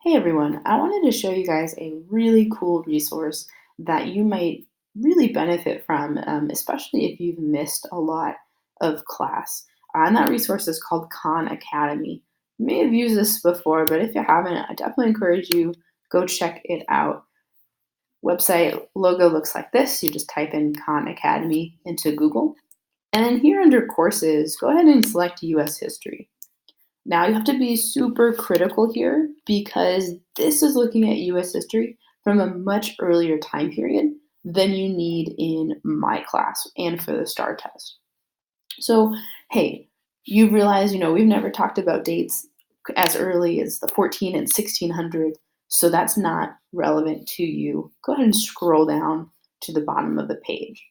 Hey everyone, I wanted to show you guys a really cool resource that you might really benefit from, especially if you've missed a lot of class. And that resource is called Khan Academy. You may have used this before, but if you haven't, I definitely encourage you go check it out. Website logo looks like this. You just type in Khan Academy into Google. And then here under courses, go ahead and select US History. Now you have to be super critical here because this is looking at US history from a much earlier time period than you need in my class and for the STAR test. So, hey, you realize, we've never talked about dates as early as the 14 and 1600, so that's not relevant to you. Go ahead and scroll down to the bottom of the page.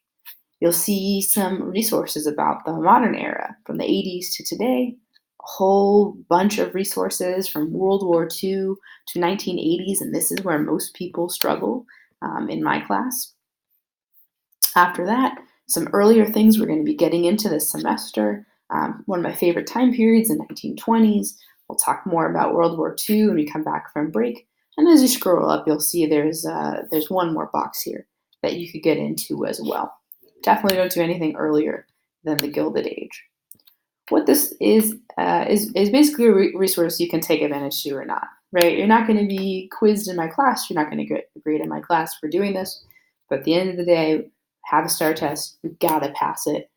You'll see some resources about the modern era from the 80s to today, a whole bunch of resources from World War II to 1980s, and this is where most people struggle in my class. After that, some earlier things we're going to be getting into this semester. One of my favorite time periods, the 1920s. We'll talk more about World War II when we come back from break. And as you scroll up, you'll see there's one more box here that you could get into as well. Definitely don't do anything earlier than the Gilded Age. What this is basically a resource you can take advantage to or not, right? You're not going to be quizzed in my class. You're not going to get a grade in my class for doing this. But at the end of the day, have a STAR test. You gotta pass it.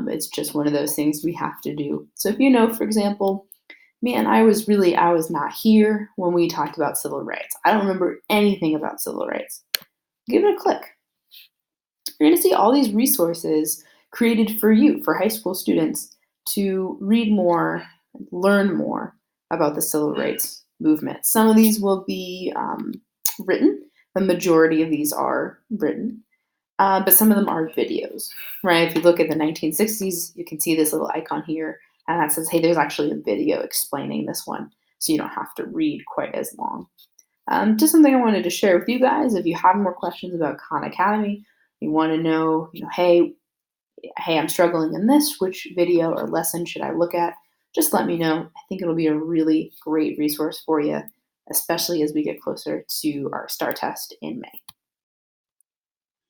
It's just one of those things we have to do. So if you know, for example, man, I was not here when we talked about civil rights. I don't remember anything about civil rights. Give it a click. You're going to see all these resources created for you, for high school students, to read more, learn more about the civil rights movement. Some of these will be written, the majority of these are written, but some of them are videos, right? If you look at the 1960s, you can see this little icon here, and that says, hey, there's actually a video explaining this one, so you don't have to read quite as long. Just something I wanted to share with you guys. If you have more questions about Khan Academy, you want to know, hey, I'm struggling in this. Which video or lesson should I look at? Just let me know. I think it'll be a really great resource for you, especially as we get closer to our STAR test in May.